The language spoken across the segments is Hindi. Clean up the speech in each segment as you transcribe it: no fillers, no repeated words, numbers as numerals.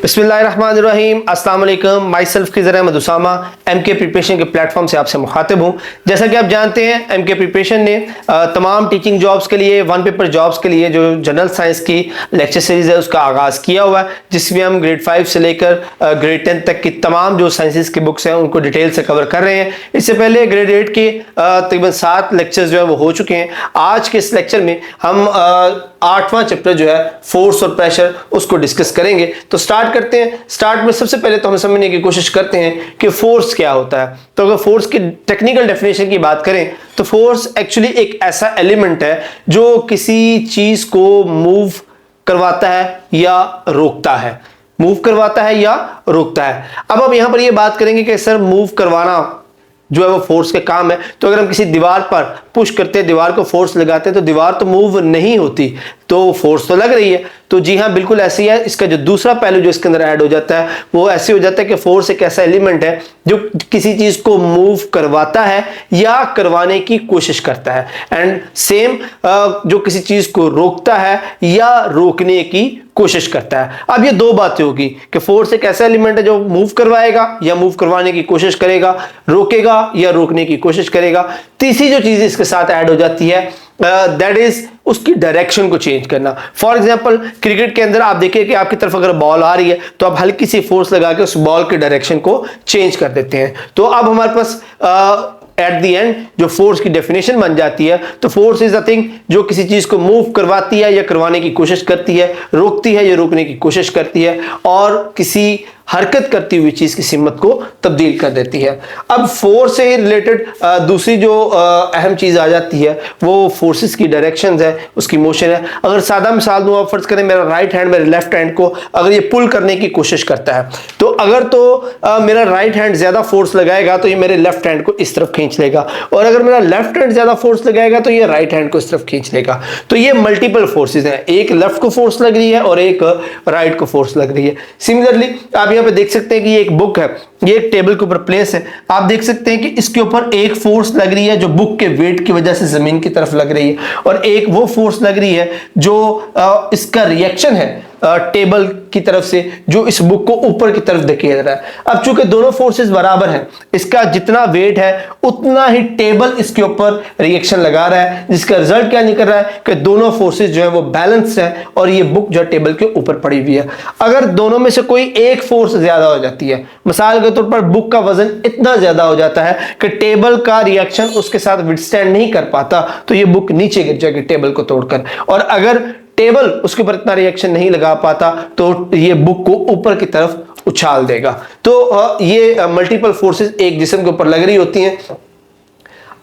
बिस्मिल्लाहिर्रहमानिर्रहीम, अस्सलाम वालेकुम। Myself Khizar Ahmed Usama MK preparation के प्लेटफॉर्म से आपसे मुखातिब हूँ। जैसा कि आप जानते हैं, एमके प्रिपरेशन ने तमाम टीचिंग जॉब्स के लिए, वन पेपर जॉब्स के लिए जो जनरल साइंस की लेक्चर सीरीज़ है उसका आगाज़ किया हुआ है, जिसमें हम ग्रेड 5 से लेकर ग्रेड 10 तक की तमाम जो साइंसेस की बुक्स हैं उनको डिटेल से कवर कर रहे हैं। इससे पहले ग्रेड 8 के तकरीबन 7 लेक्चर्स जो है वो हो चुके हैं। आज के इस लेक्चर में हम 8वां चैप्टर जो है फोर्स और प्रेशर उसको डिस्कस करेंगे। तो स्टार्ट करते हैं। स्टार्ट में सबसे पहले तो हम समझने की कोशिश करते हैं कि फोर्स क्या होता है। तो अगर फोर्स की टेक्निकल डेफिनेशन की बात करें तो फोर्स एक्चुअली एक ऐसा एलिमेंट है जो किसी चीज को मूव करवाता है या रोकता है। मूव करवाता है या रोकता है। अब हम यहां पर यह बात करेंगे कि सर मूव करवाना जो है वो फोर्स के काम है। तो अगर हम किसी दीवार पर पुश करते हैं, दीवार को फोर्स लगाते हैं, तो दीवार तो मूव नहीं होती, तो फोर्स तो लग रही है। तो जी हाँ, बिल्कुल ऐसे ही है। इसका जो दूसरा पहलू जो इसके अंदर ऐड हो जाता है वो ऐसे हो जाता है कि फोर्स एक ऐसा एलिमेंट है जो किसी चीज को मूव करवाता है या करवाने की कोशिश करता है। एंड सेम जो किसी चीज को रोकता है या रोकने की कोशिश करता है। अब ये दो बातें होगी कि फोर्स एक ऐसा एलिमेंट है जो मूव करवाएगा या मूव करवाने की कोशिश करेगा, रोकेगा या रोकने की कोशिश करेगा। तीसरी जो चीज इसके साथ ऐड हो जाती है दैट इज उसकी डायरेक्शन को चेंज करना। फॉर एग्जांपल क्रिकेट के अंदर आप देखिए कि आपकी तरफ अगर बॉल आ रही है तो आप हल्की सी फोर्स लगा के उस बॉल के डायरेक्शन को चेंज कर देते हैं। तो अब हमारे पास एट द एंड जो फोर्स की डेफिनेशन बन जाती है। तो फोर्स इज अ थिंग जो किसी चीज को मूव करवाती है या करवाने की कोशिश करती है, रोकती है या रोकने की कोशिश करती है, और किसी हरकत करती हुई चीज की सिमत को तब्दील कर देती है। अब फोर्स से रिलेटेड दूसरी जो अहम चीज आ जाती है वो फोर्सेस की डायरेक्शंस है, उसकी मोशन है। अगर सादा मिसाल दूं, आप फर्ज करें मेरा राइट हैंड मेरे लेफ्ट हैंड को अगर ये पुल करने की कोशिश करता है, तो अगर मेरा राइट हैंड ज्यादा फोर्स लगाएगा तो ये मेरे लेफ्ट हैंड को इस तरफ खींच लेगा, और अगर मेरा लेफ्ट हैंड ज्यादा फोर्स लगाएगा तो ये राइट हैंड को इस तरफ खींच लेगा। तो ये मल्टीपल फोर्सेज हैं, एक लेफ्ट को फोर्स लग रही है और एक राइट को फोर्स लग रही है। सिमिलरली आप पे देख सकते हैं कि ये एक बुक है, ये एक टेबल के ऊपर प्लेस है। आप देख सकते हैं कि इसके ऊपर एक फोर्स लग रही है जो बुक के वेट की वजह से जमीन की तरफ लग रही है, और एक वो फोर्स लग रही है जो इसका रिएक्शन है टेबल की तरफ से, जो इस बुक को ऊपर की तरफ धकेल रहा है। अब चूंकि दोनों फोर्सेस बराबर हैं, इसका जितना वेट है उतना ही टेबल इसके ऊपर रिएक्शन लगा रहा है, जिसका रिजल्ट क्या निकल रहा है कि दोनों फोर्सेस जो है वो बैलेंस है और ये बुक जो है टेबल के ऊपर पड़ी हुई है। अगर दोनों में से कोई एक फोर्स ज्यादा हो जाती है, मिसाल के तौर पर बुक का वजन इतना ज्यादा हो जाता है कि टेबल का रिएक्शन उसके साथ विथस्टैंड नहीं कर पाता, तो ये बुक नीचे गिर जाएगी टेबल को तोड़कर। और अगर टेबल उसके ऊपर इतना रिएक्शन नहीं लगा पाता तो ये बुक को ऊपर की तरफ उछाल देगा। तो ये मल्टीपल फोर्सेस एक जिस्म के ऊपर लग रही होती हैं।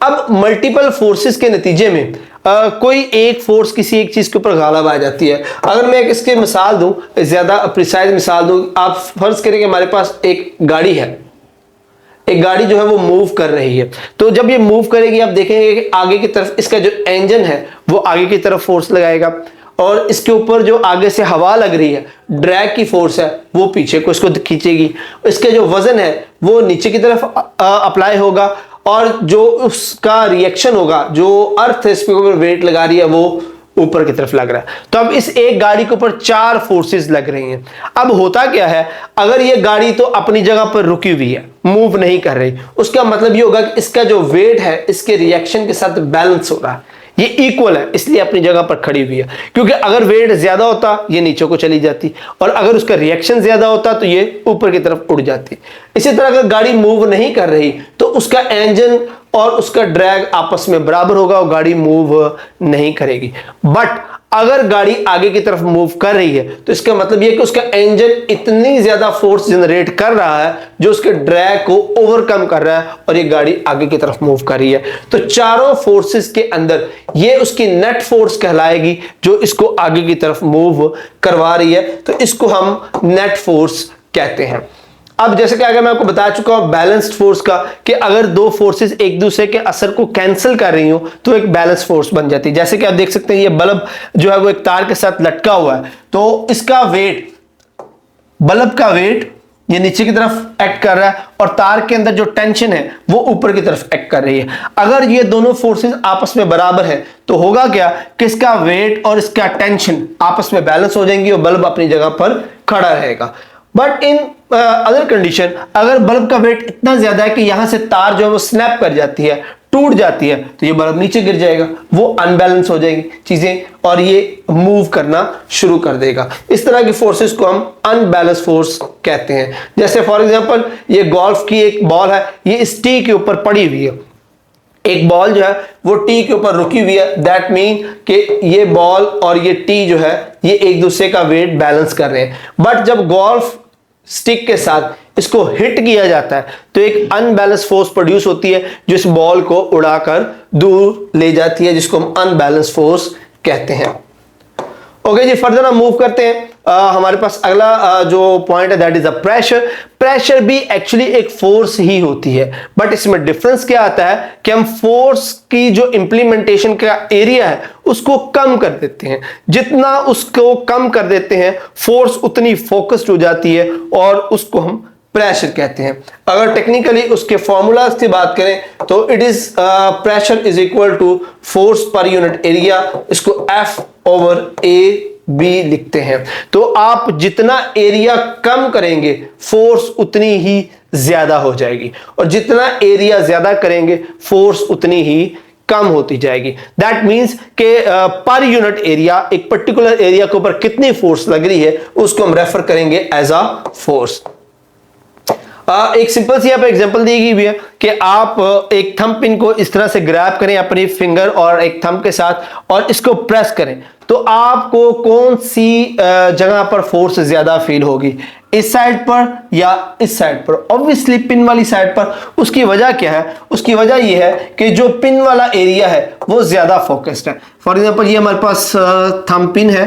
अब मल्टीपल फोर्सेस के नतीजे में कोई एक फोर्स किसी एक चीज के ऊपर गालिब आ जाती है। अगर मैं इसके मिसाल दूं, ज्यादा प्रिसाइज मिसाल दूं, आप फर्ज करें कि हमारे पास एक गाड़ी है, एक गाड़ी जो है वो मूव कर रही है। तो जब ये मूव करेगी आप देखेंगे कि आगे की तरफ इसका जो इंजन है वो आगे की तरफ फोर्स लगाएगा, और इसके ऊपर जो आगे से हवा लग रही है, ड्रैग की फोर्स है, वो पीछे को इसको खींचेगी। इसके जो वजन है वो नीचे की तरफ अप्लाई होगा, और जो उसका रिएक्शन होगा, जो अर्थ है इसके ऊपर वेट लगा रही है, वो ऊपर की तरफ लग रहा है। तो अब इस एक गाड़ी के ऊपर 4 फोर्सेस लग रही हैं। अब होता क्या है, अगर ये गाड़ी तो अपनी जगह पर रुकी हुई है, मूव नहीं कर रही, उसका मतलब ये होगा कि इसका जो वेट है इसके रिएक्शन के साथ बैलेंस हो रहा है, ये इक्वल है, इसलिए अपनी जगह पर खड़ी हुई है। क्योंकि अगर वेट ज्यादा होता ये नीचे को चली जाती, और अगर उसका रिएक्शन ज्यादा होता तो ये ऊपर की तरफ उड़ जाती। इसी तरह अगर गाड़ी मूव नहीं कर रही तो उसका इंजन और उसका ड्रैग आपस में बराबर होगा और गाड़ी मूव नहीं करेगी। बट अगर गाड़ी आगे की तरफ मूव कर रही है तो इसका मतलब यह कि उसका इंजन इतनी ज्यादा फोर्स जनरेट कर रहा है जो उसके ड्रैग को ओवरकम कर रहा है, और ये गाड़ी आगे की तरफ मूव कर रही है। तो चारों फोर्सेस के अंदर ये उसकी नेट फोर्स कहलाएगी जो इसको आगे की तरफ मूव करवा रही है। तो इसको हम नेट फोर्स कहते हैं। अब जैसे कि आगे मैं आपको बता चुका हूं बैलेंस्ड फोर्स का, कि अगर दो फोर्सेस एक दूसरे के असर को कैंसिल कर रही हो तो एक बैलेंस फोर्स बन जाती है। जैसे कि आप देख सकते हैं ये बल्ब जो है वो एक तार के साथ लटका हुआ है, तो इसका वेट, बल्ब का वेट ये नीचे की तरफ एक्ट कर रहा है, और तार के अंदर जो टेंशन है वो ऊपर की तरफ एक्ट कर रही है। अगर ये दोनों फोर्सेस आपस में बराबर है तो होगा क्या कि इसका वेट और इसका टेंशन आपस में बैलेंस हो जाएंगी और बल्ब अपनी जगह पर खड़ा रहेगा। बट इन अदर कंडीशन अगर बल्ब का वेट इतना ज्यादा है कि यहां से तार जो है वो स्नैप कर जाती है, टूट जाती है, तो ये बल्ब नीचे गिर जाएगा, वो अनबैलेंस हो जाएगी चीजें और ये मूव करना शुरू कर देगा। इस तरह की फोर्सेस को हम अनबैलेंस फोर्स कहते हैं। जैसे फॉर एग्जांपल ये गोल्फ की एक बॉल है, ये इस टी के ऊपर पड़ी हुई है, एक बॉल जो है वो टी के ऊपर रुकी हुई है, दैट मीन कि ये बॉल और ये टी जो है ये एक दूसरे का वेट बैलेंस कर रहे हैं। बट जब गोल्फ स्टिक के साथ इसको हिट किया जाता है तो एक अनबैलेंस फोर्स प्रोड्यूस होती है जो इस बॉल को उड़ाकर दूर ले जाती है, जिसको हम अनबैलेंस फोर्स कहते हैं। ओके जी, फर्दर हम मूव करते हैं। हमारे पास अगला जो पॉइंट है that is a pressure. Pressure भी एक्चुअली एक फोर्स ही होती है, बट इसमें डिफरेंस क्या आता है कि हम फोर्स की जो इंप्लीमेंटेशन का एरिया है उसको कम कर देते हैं। जितना उसको कम कर देते हैं फोर्स उतनी फोकस्ड हो जाती है और उसको हम प्रेशर कहते हैं। अगर टेक्निकली उसके फॉर्मूला से बात करें तो it is pressure is equal to force per unit area, इसको F ओवर A B लिखते हैं। तो आप जितना एरिया कम करेंगे फोर्स उतनी ही ज्यादा हो जाएगी और जितना एरिया ज्यादा करेंगे फोर्स उतनी ही कम होती जाएगी। दैट मींस के पर यूनिट एरिया, एक पर्टिकुलर एरिया के ऊपर कितनी फोर्स लग रही है उसको हम रेफर करेंगे एज अ फोर्स। एक सिंपल सी यहाँ पे एग्जांपल दी गई है कि आप एक थंब पिन को इस तरह से ग्रैब करें अपनी फिंगर और एक थंब के साथ और इसको प्रेस करें, तो आपको कौन सी जगह पर फोर्स ज्यादा फील होगी, इस साइड पर या इस साइड पर? ऑब्वियसली पिन वाली साइड पर। उसकी वजह क्या है? उसकी वजह यह है कि जो पिन वाला एरिया है वो ज्यादा फोकस्ड है। फॉर एग्जांपल ये हमारे पास थंब पिन है,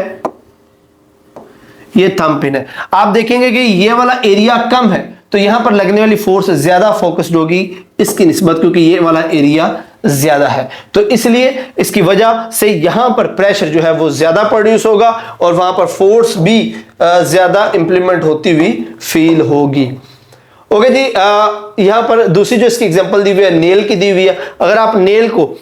ये थंब पिन है। आप देखेंगे कि ये वाला एरिया कम है तो यहां पर लगने वाली फोर्स ज्यादा फोकस्ड होगी इसकी निस्बत, क्योंकि ये वाला एरिया ज्यादा है। तो इसलिए इसकी वजह से यहां पर प्रेशर जो है वो ज्यादा प्रोड्यूस होगा और वहां पर फोर्स भी ज्यादा इंप्लीमेंट होती हुई फील होगी। ओके जी, यहां पर दूसरी जो इसकी एग्जांपल दी हुई है नेल की दी हुई है। अगर आप नेल को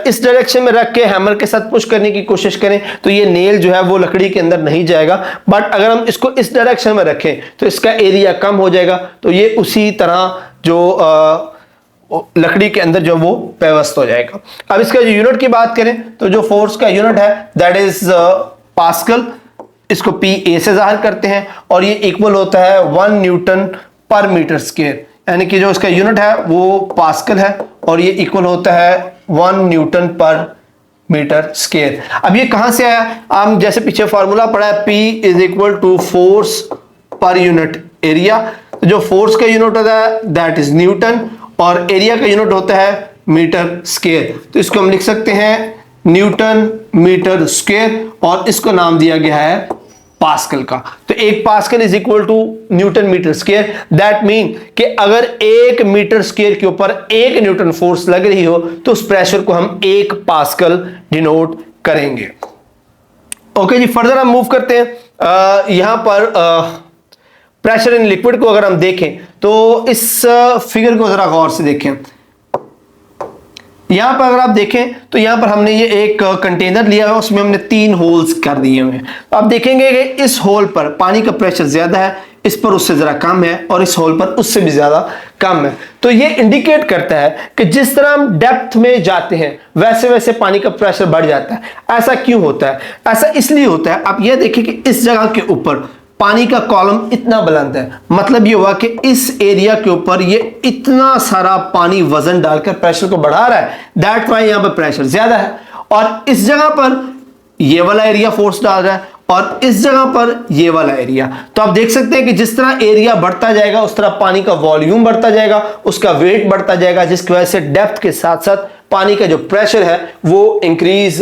इस डायरेक्शन में रख के हैमर के साथ पुश करने की कोशिश करें तो ये नेल जो है वो लकड़ी के अंदर नहीं जाएगा, बट अगर हम इसको इस डायरेक्शन में रखें तो इसका एरिया कम हो जाएगा, तो ये उसी तरह जो लकड़ी के अंदर जो वो पेवस्त हो जाएगा। अब इसका जो यूनिट की बात करें तो जो फोर्स का यूनिट है दैट इज पास्कल, इसको PA से जाहिर करते हैं और ये इक्वल होता है 1 न्यूटन पर मीटर स्क्वायर, यानी कि जो इसका यूनिट है वो पास्कल है और ये इक्वल होता है 1 न्यूटन पर मीटर स्क्वायर। अब ये कहां से आया? हम जैसे पीछे फॉर्मूला पढ़ा है P is equal to force per unit area. तो जो फोर्स का यूनिट होता है दैट इज न्यूटन और एरिया का यूनिट होता है मीटर स्क्वायर। तो इसको हम लिख सकते हैं न्यूटन मीटर स्क्वायर और इसको नाम दिया गया है पास्कल का। तो एक pascal is equal to newton metre square, that mean कि अगर 1 मीटर स्क्वायर के ऊपर 1 न्यूटन फोर्स लग रही हो तो उस प्रेशर को हम 1 पास्कल डिनोट करेंगे। ओके जी, फर्दर हम मूव करते हैं। यहां पर प्रेशर इन लिक्विड को अगर हम देखें तो इस फिगर को जरा गौर से देखें। यहां पर अगर आप देखें तो यहां पर हमने ये एक कंटेनर लिया है, उसमें हमने 3 होल्स कर दिए हुए हैं। तो आप देखेंगे कि इस होल पर पानी का प्रेशर ज्यादा है, इस पर उससे जरा कम है और इस होल पर उससे भी ज्यादा कम है। तो ये इंडिकेट करता है कि जिस तरह हम डेप्थ में जाते हैं वैसे वैसे पानी का प्रेशर बढ़ जाता है। ऐसा क्यों होता है? ऐसा इसलिए होता है, आप ये देखिए कि इस जगह के ऊपर पानी का कॉलम इतना बुलंद है, मतलब ये हुआ कि इस एरिया के ऊपर ये इतना सारा पानी वजन डालकर प्रेशर को बढ़ा रहा है, दैट वाई यहां पर प्रेशर ज्यादा है। और इस जगह पर ये वाला एरिया फोर्स डाल रहा है और इस जगह पर ये वाला एरिया। तो आप देख सकते हैं कि जिस तरह एरिया बढ़ता जाएगा उस तरह पानी का वॉल्यूम बढ़ता जाएगा, उसका वेट बढ़ता जाएगा, जिसकी वजह से डेप्थ के साथ साथ पानी का जो प्रेशर है वो इंक्रीज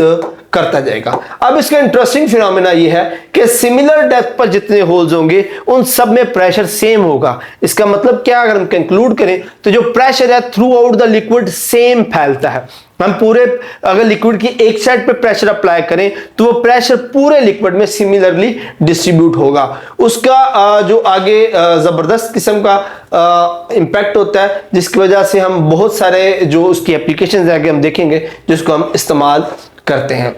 करता जाएगा। अब इसका इंटरेस्टिंग फिनोमेना ये है कि सिमिलर डेप्थ पर जितने होल्स होंगे उन सब में प्रेशर सेम होगा। इसका मतलब क्या, अगर हम कंक्लूड करें तो जो प्रेशर है through out the liquid same फैलता है। हम पूरे अगर लिक्विड की एक साइड पे प्रेशर अप्लाई करें तो वो प्रेशर पूरे लिक्विड में सिमिलरली डिस्ट्रीब्यूट होगा। उसका जो आगे जबरदस्त किस्म का इंपैक्ट होता है, जिसकी वजह से हम बहुत सारे जो उसकी एप्लीकेशंस आगे हम देखेंगे जिसको हम इस्तेमाल करते हैं।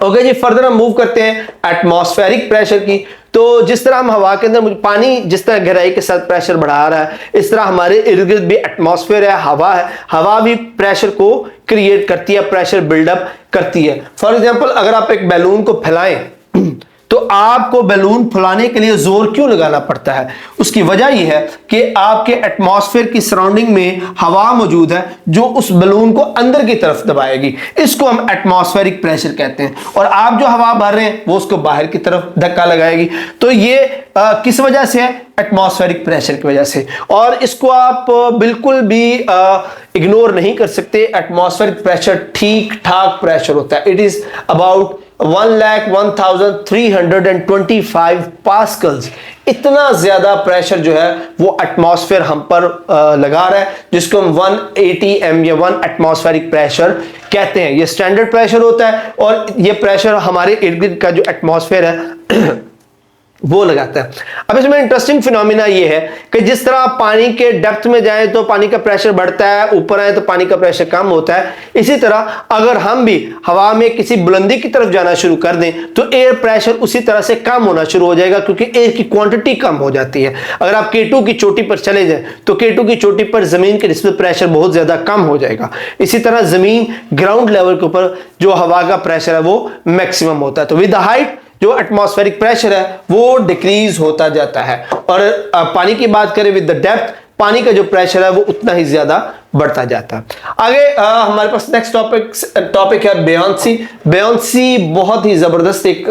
ओके जी, फर्दर हम मूव करते हैं एटमॉस्फेरिक प्रेशर की। तो जिस तरह हम हवा के अंदर पानी जिस तरह गहराई के साथ प्रेशर बढ़ा रहा है, इस तरह हमारे इर्द गिर्द भी एटमॉस्फेयर है, हवा भी प्रेशर को क्रिएट करती है, प्रेशर बिल्डअप करती है। फॉर एग्जाम्पल अगर आप एक बैलून को फैलाएं तो आपको बैलून फुलाने के लिए जोर क्यों लगाना पड़ता है? उसकी वजह यह है कि आपके एटमॉस्फेयर की सराउंडिंग में हवा मौजूद है जो उस बैलून को अंदर की तरफ दबाएगी। इसको हम एटमॉस्फेरिक प्रेशर कहते हैं। और आप जो हवा भर रहे हैं वो उसको बाहर की तरफ धक्का लगाएगी। तो ये किस वजह से है? एटमॉस्फेरिक प्रेशर की वजह से। और इसको आप बिल्कुल भी इग्नोर नहीं कर सकते। एटमॉस्फेरिक प्रेशर ठीक ठाक प्रेशर होता है। It is about 1,01,325 pascals. इतना ज्यादा प्रेशर जो है वो एटमॉस्फेयर हम पर लगा रहा है, जिसको हम 180 m या 1 एटमॉस्फेरिक प्रेशर कहते हैं। ये स्टैंडर्ड प्रेशर होता है और ये प्रेशर हमारे इर्द गिर्द का जो एटमॉस्फेयर है वो लगाता है। अब इसमें इंटरेस्टिंग फिनोमिना ये है कि जिस तरह आप पानी के डेप्थ में जाएं तो पानी का प्रेशर बढ़ता है, ऊपर आए तो पानी का प्रेशर कम होता है। इसी तरह अगर हम भी हवा में किसी बुलंदी की तरफ जाना शुरू कर दें तो एयर प्रेशर उसी तरह से कम होना शुरू हो जाएगा, क्योंकि एयर की क्वांटिटी कम हो जाती है। अगर आप K2 की चोटी पर चले जाएं तो K2 की चोटी पर जमीन के निस्बत प्रेशर बहुत ज्यादा कम हो जाएगा। इसी तरह जमीन ग्राउंड लेवल के ऊपर जो हवा का प्रेशर है वो मैक्सिमम होता है। तो विद द हाइट जो एटमॉस्फेरिक प्रेशर है वो डिक्रीज होता जाता है। और पानी की बात करें विद द डेप्थ, पानी का जो प्रेशर है वो उतना ही ज्यादा बढ़ता जाता है। आगे हमारे पास नेक्स्ट टॉपिक है बेयोंसी। बेयोंसी बहुत ही जबरदस्त एक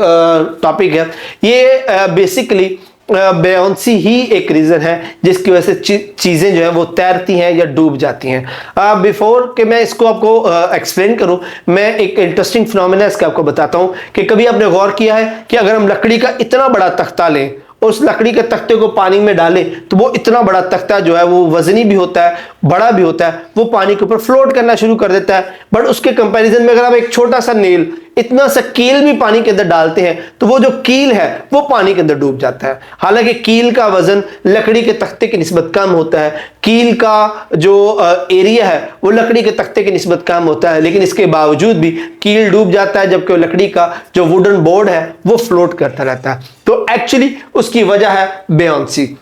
टॉपिक है। ये बेसिकली बेयोंसी ही एक रीजन है जिसकी वजह से चीजें जो है वो तैरती हैं या डूब जाती हैं। बिफोर कि मैं इसको आपको एक्सप्लेन करूं, मैं एक इंटरेस्टिंग फिनोमेना इसका आपको बताता हूं कि कभी आपने गौर किया है कि अगर हम लकड़ी का इतना बड़ा तख्ता लें, उस लकड़ी के तख्ते को पानी में डालें तो वो इतना बड़ा तख्ता जो है वो वजनी भी होता है, बड़ा भी होता है, वो पानी के ऊपर फ्लोट करना शुरू कर देता है। बट उसके कंपैरिजन में अगर आप एक छोटा सा नेल, इतना सा कील भी पानी के अंदर डालते हैं तो वो जो कील है वो पानी के अंदर डूब जाता है। हालांकि कील का वजन लकड़ी के तख्ते की निस्बत कम होता है, कील का जो एरिया है वो लकड़ी के तख्ते की निस्बत कम होता है, लेकिन इसके बावजूद भी कील डूब जाता है, जबकि लकड़ी का जो वुडन बोर्ड है वो फ्लोट करता रहता है। तो एक्चुअली उसकी वजह है बेयोंसी।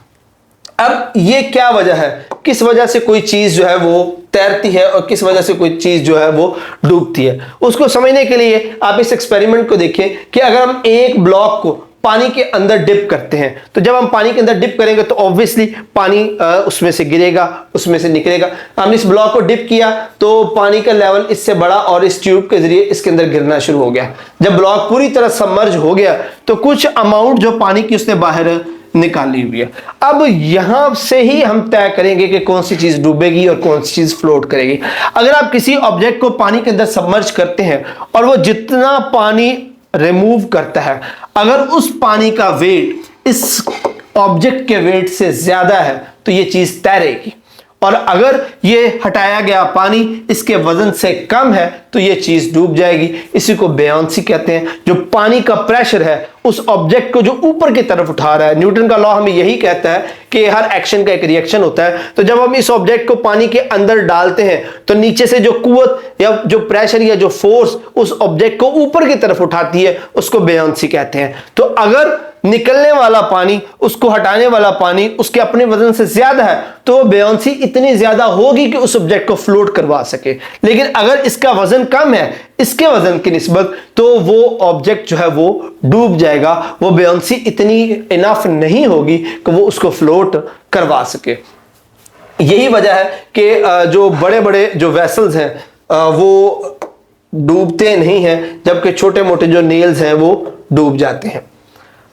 अब ये क्या वजह है, किस वजह से कोई चीज जो है वो तैरती है और किस वजह से कोई चीज जो है वो डूबती है, उसको समझने के लिए आप इस एक्सपेरिमेंट को देखिए कि अगर हम एक ब्लॉक को पानी के अंदर डिप करते हैं तो जब हम पानी के अंदर डिप करेंगे तो ऑब्वियसली पानी उसमें से गिरेगा, उसमें से निकलेगा। हमने इस ब्लॉक को डिप किया तो पानी का लेवल इससे बढ़ा और इस ट्यूब के जरिए इसके अंदर गिरना शुरू हो गया। जब ब्लॉक पूरी तरह सबमर्ज हो गया तो कुछ अमाउंट जो पानी की उसने बाहर निकाली हुई है। अब यहां से ही हम तय करेंगे कि कौन सी चीज डूबेगी और कौन सी चीज फ्लोट करेगी। अगर आप किसी ऑब्जेक्ट को पानी के अंदर सबमर्ज करते हैं और वो जितना पानी रिमूव करता है, अगर उस पानी का वेट इस ऑब्जेक्ट के वेट से ज्यादा है तो ये चीज तैरेगी, और अगर ये हटाया गया पानी इसके वजन से कम है तो ये चीज डूब जाएगी। इसी को बेयोंसी कहते हैं। जो पानी का प्रेशर है उस ऑब्जेक्ट को जो ऊपर की तरफ उठा रहा है। न्यूटन का लॉ हमें यही कहता है कि हर एक्शन का एक रिएक्शन होता है। तो जब हम इस ऑब्जेक्ट को पानी के अंदर डालते हैं तो नीचे से जो कुव्वत या जो प्रेशर या जो फोर्स उस ऑब्जेक्ट को ऊपर की तरफ उठाती है उसको बेयोंसी कहते हैं। तो अगर निकलने वाला पानी, उसको हटाने वाला पानी उसके अपने वजन से ज्यादा है तो बेयोंसी इतनी ज्यादा होगी कि उस ऑब्जेक्ट को फ्लोट करवा सके। लेकिन अगर इसका वजन कम है इसके वजन की निस्बत तो वो ऑब्जेक्ट जो है वो डूब जाएगा। वो बेयोंसी इतनी इनफ नहीं होगी कि वो उसको फ्लोट करवा सके। यही वजह है कि जो बड़े बड़े जो वेसल्स हैं वो डूबते नहीं हैं, जबकि छोटे मोटे जो नेल्स हैं वो डूब जाते हैं।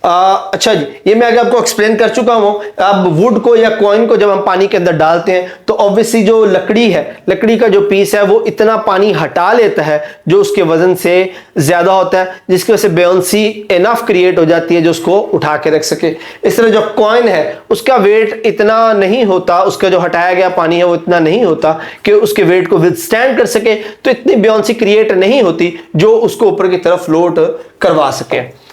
अच्छा जी, ये मैं आगे आपको एक्सप्लेन कर चुका हूं। अब वुड को या कॉइन को जब हम पानी के अंदर डालते हैं तो ऑब्वियसली जो लकड़ी है, लकड़ी का जो पीस है वो इतना पानी हटा लेता है जो उसके वजन से ज्यादा होता है, जिसकी वजह से बेयोंसी इनफ क्रिएट हो जाती है जो उसको उठा के रख सके। इस तरह जो कॉइन है उसका वेट इतना नहीं होता, उसका जो हटाया गया पानी है वो इतना नहीं होता कि उसके वेट को विदस्टैंड कर सके, तो इतनी बेयोंसी क्रिएट नहीं होती जो उसको ऊपर की तरफ फ्लोट करवा सके।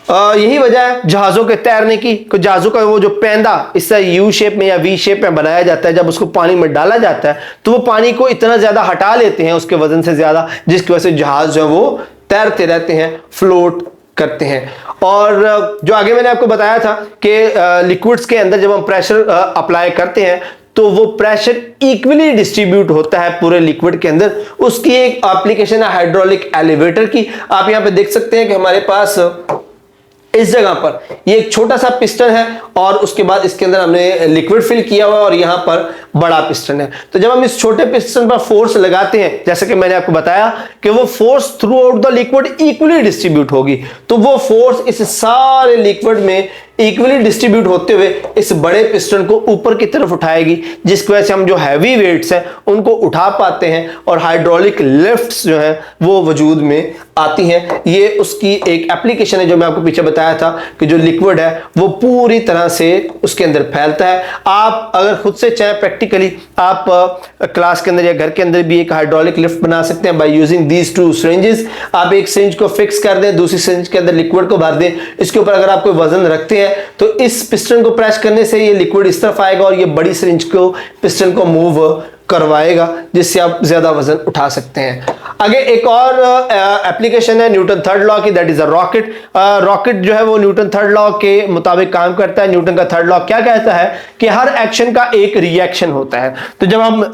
यही वजह है जहाजों के तैरने की। जहाजों का वो जो पैंदा इस तरह यू शेप में या वी शेप में बनाया जाता है, जब उसको पानी में डाला जाता है तो वो पानी को इतना ज्यादा हटा लेते हैं उसके वजन से ज्यादा, जिसकी वजह से जहाज जो है वो तैरते रहते हैं, फ्लोट करते हैं। और जो आगे मैंने आपको बताया था कि लिक्विड्स के अंदर जब हम प्रेशर अप्लाई करते हैं तो वो प्रेशर इक्वली डिस्ट्रीब्यूट होता है पूरे लिक्विड के अंदर। उसकी एक एप्लीकेशन है हाइड्रोलिक एलिवेटर की। आप यहां पे देख सकते हैं कि हमारे पास इस जगह पर ये एक छोटा सा पिस्टन है और उसके बाद इसके अंदर हमने लिक्विड फिल किया हुआ है और यहां पर बड़ा पिस्टन है। तो जब हम इस छोटे पिस्टन पर फोर्स लगाते हैं, जैसे कि मैंने आपको बताया कि वो force through out the liquid equally distribute होगी, तो वो फोर्स इस सारे लिक्विड में इक्वली डिस्ट्रीब्यूट होते हुए इस बड़े पिस्टन को ऊपर की तरफ उठाएगी, जिसकी वजह से हम जो हैवी वेट्स हैं उनको उठा पाते हैं और हाइड्रोलिक लिफ्ट्स जो हैं वो वजूद में आती हैं। ये उसकी एक एप्लीकेशन है जो मैं आपको पीछे बताया था कि जो लिक्विड है वो पूरी तरह से उसके अंदर फैलता है। आप अगर खुद से चाहे प्रैक्टिकली आप क्लास के अंदर या घर के अंदर भी एक हाइड्रोलिक लिफ्ट बना सकते हैं by using these two syringes. आप एक सिरिंज को फिक्स कर दें, दूसरी सिरिंज के अंदर लिक्विड को भर दें, इसके ऊपर अगर आप कोई वजन रखते हैं तो इस पिस्टन को प्रेस करने से ये लिक्विड इस तरफ आएगा और ये बड़ी सिरिंज को पिस्टन को मूव करवाएगा, जिससे आप ज्यादा वजन उठा सकते हैं। आगे एक और एप्लीकेशन है न्यूटन थर्ड लॉ की, that is a rocket. Rocket जो है वो न्यूटन थर्ड लॉ के मुताबिक काम करता है। न्यूटन का थर्ड लॉ क्या कहता है कि हर एक्शन का एक रिएक्शन होता है। तो जब हम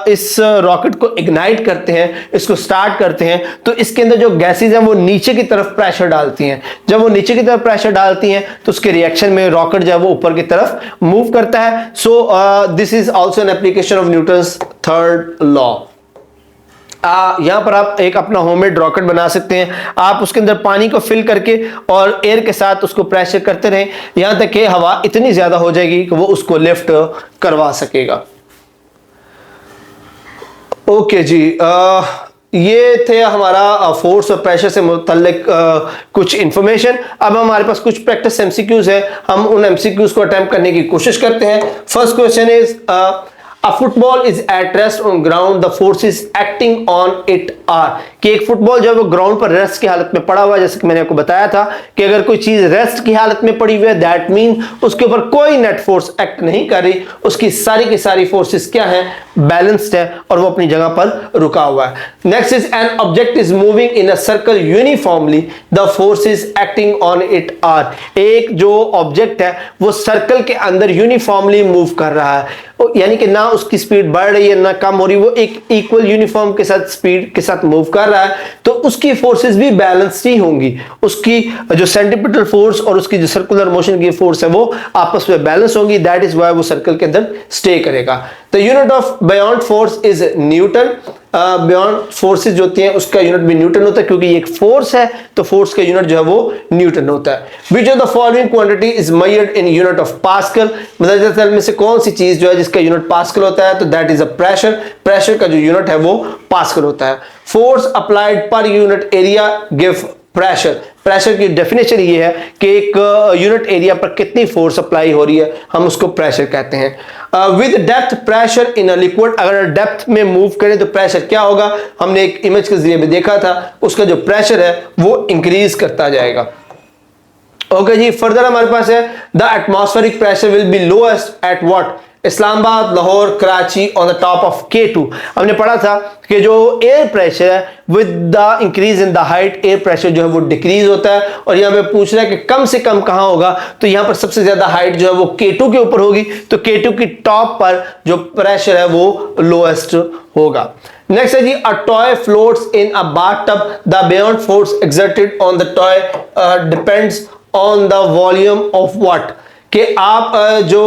इस रॉकेट को इग्नाइट करते हैं, इसको स्टार्ट करते हैं, तो इसके अंदर जो गैसेज हैं वो नीचे की तरफ प्रेशर डालती हैं। जब वो नीचे की तरफ प्रेशर डालती हैं तो उसके रिएक्शन में रॉकेट जो है वो ऊपर की तरफ मूव करता है। So this is also an application of Newton's third law. यहां पर आप एक अपना होममेड रॉकेट बना सकते हैं। आप उसके अंदर पानी को फिल करके और एयर के साथ उसको प्रेशर करते रहें यहां तक कि हवा इतनी ज्यादा हो जाएगी कि वो उसको लिफ्ट करवा सकेगा। ओके जी, ये थे हमारा फोर्स और प्रेशर से मुतल्लिक कुछ इंफॉर्मेशन। अब हमारे पास कुछ प्रैक्टिस एमसीक्यूज है, हम उन एमसीक्यूज को अटेम्प्ट करने की कोशिश करते हैं। First question is A football is at rest on ground, the forces acting on it are। कि एक फुटबॉल जो है वो ग्राउंड पर रेस्ट की हालत में पड़ा हुआ है, जैसे कि मैंने आपको बताया था कि अगर कोई चीज रेस्ट की हालत में पड़ी हुई है दैट मीन उसके ऊपर कोई नेट फोर्स एक्ट नहीं कर रही, उसकी सारी की सारी फोर्सेस क्या है, बैलेंस्ड है और वो अपनी जगह पर रुका हुआ है। Next is an object is moving in a circle uniformly, the forces acting on it are. एक जो ऑब्जेक्ट है वो सर्कल के अंदर यूनिफॉर्मली मूव कर रहा है, यानी कि ना उसकी स्पीड बढ़ रही है ना कम हो रही, वो एक इक्वल यूनिफॉर्म के साथ स्पीड के साथ मूव कर रहा है, तो उसकी फोर्सेस भी बैलेंस्ड ही होंगी। उसकी जो सेंट्रीपिटल फोर्स और उसकी जो सर्कुलर मोशन की फोर्स है वो आपस में बैलेंस होंगी, दैट इज व्हाई वो सर्कल के अंदर स्टे करेगा। The unit of beyond force is Newton. Beyond forces जो होती हैं उसका यूनिट भी न्यूटन होता है, क्योंकि ये एक फोर्स है तो फोर्स का यूनिट जो है वो न्यूटन होता है। Which of the following quantity is measured in unit of pascal. मतलब में से कौन सी चीज जो है जिसका यूनिट पास्कल होता है, तो that is a pressure. Pressure का जो यूनिट है वो पास्कल होता है। फोर्स अप्लाइड पर unit area give pressure. Pressure की डेफिनेशन ये है कि एक यूनिट एरिया पर कितनी फोर्स अप्लाई हो रही है, हम उसको प्रेशर कहते हैं। With depth pressure in a liquid, अगर डेप्थ में मूव करें तो प्रेशर क्या होगा, हमने एक इमेज के जरिए में देखा था, उसका जो प्रेशर है वो इंक्रीज करता जाएगा। ओके जी, फर्दर हमारे पास है the atmospheric pressure will be lowest at what, Islamabad, Lahore, Karachi on the top of K2। हमने पढ़ा था कि जो एयर प्रेशर है with the increase in the height, air pressure जो है वो डिक्रीज होता है। और यहां पे पूछ रहा है कि कम से कम कहां होगा, तो यहां पर सबसे ज्यादा हाइट जो है वो K2 के ऊपर होगी, तो K2 की टॉप पर जो प्रेशर है वो लोएस्ट होगा। नेक्स्ट है जी, a toy floats in a bathtub, the buoyant force exerted on the toy depends on the volume of what. कि आप जो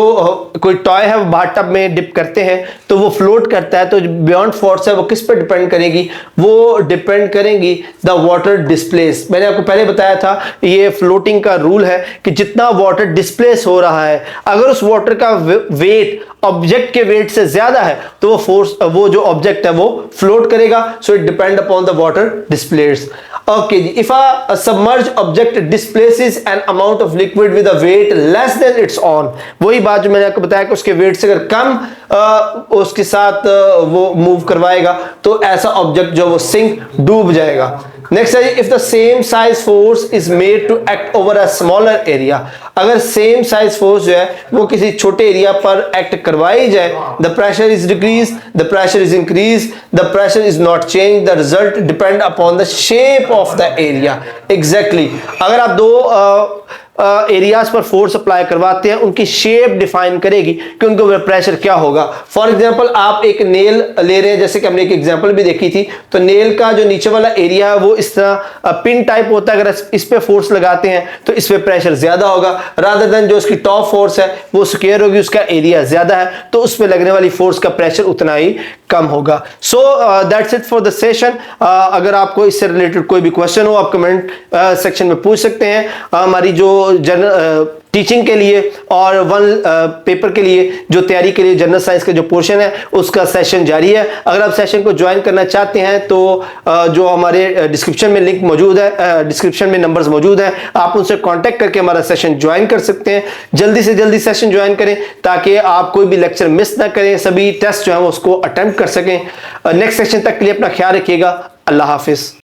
कोई टॉय है वो बाथटब में डिप करते हैं तो वो फ्लोट करता है, तो बियॉन्ड फोर्स है वो किस पे डिपेंड करेगी, वो डिपेंड करेंगी द वाटर डिस्प्लेस। मैंने आपको पहले बताया था ये फ्लोटिंग का रूल है कि जितना वाटर डिस्प्लेस हो रहा है, अगर उस वाटर का वेट ऑब्जेक्ट के वेट से ज्यादा है तो वो फोर्स, वो जो ऑब्जेक्ट है वो फ्लोट करेगा। So it depend upon the water displace. Okay जी, if a submerge object displaces an amount of liquid with a weight less than its own, वही बात जो मैंने आपको बताया कि उसके वेट से अगर कम उसके साथ वो मूव करवाएगा तो ऐसा ऑब्जेक्ट जो वो सिंक, डूब जाएगा। नेक्स्ट है if the same size force is made to act over a smaller area, अगर सेम साइज फोर्स जो है वो किसी छोटे एरिया पर एक्ट करवाई जाए, the pressure is decrease, the pressure is increase, the pressure is not change, the result depend upon the shape of the area. Exactly, अगर आप दो एरियाज पर फोर्स अप्लाई करवाते हैं, उनकी शेप डिफाइन करेगी कि उनके ऊपर प्रेशर क्या होगा। फॉर एग्जांपल आप एक नेल ले रहे हैं, जैसे कि हमने एक एग्जांपल भी देखी थी, तो नेल का जो नीचे वाला एरिया है वो इस तरह पिन टाइप होता है, अगर इस पे फोर्स लगाते हैं तो इस पे प्रेशर ज्यादा होगा, रादर देन जो उसकी टॉप फोर्स है वो स्क्वायर होगी, उसका एरिया ज्यादा है तो उस पे लगने वाली फोर्स का प्रेशर उतना ही कम होगा। So that's it for the session. अगर आपको इससे रिलेटेड कोई भी क्वेश्चन हो आप कमेंट सेक्शन में पूछ सकते हैं। हमारी जो जनरल टीचिंग के लिए और वन पेपर के लिए जो तैयारी के लिए जनरल साइंस का जो पोर्शन है उसका सेशन जारी है। अगर आप सेशन को ज्वाइन करना चाहते हैं तो जो हमारे डिस्क्रिप्शन में लिंक मौजूद है, डिस्क्रिप्शन में नंबर्स मौजूद हैं, आप उनसे कांटेक्ट करके हमारा सेशन ज्वाइन कर सकते हैं। जल्दी से जल्दी सेशन ज्वाइन करें ताकि आप कोई भी लेक्चर मिस ना करें, सभी टेस्ट जो है उसको अटेम्प्ट कर सकें। नेक्स्ट सेशन तक के लिए अपना ख्याल रखिएगा। अल्लाह हाफिज।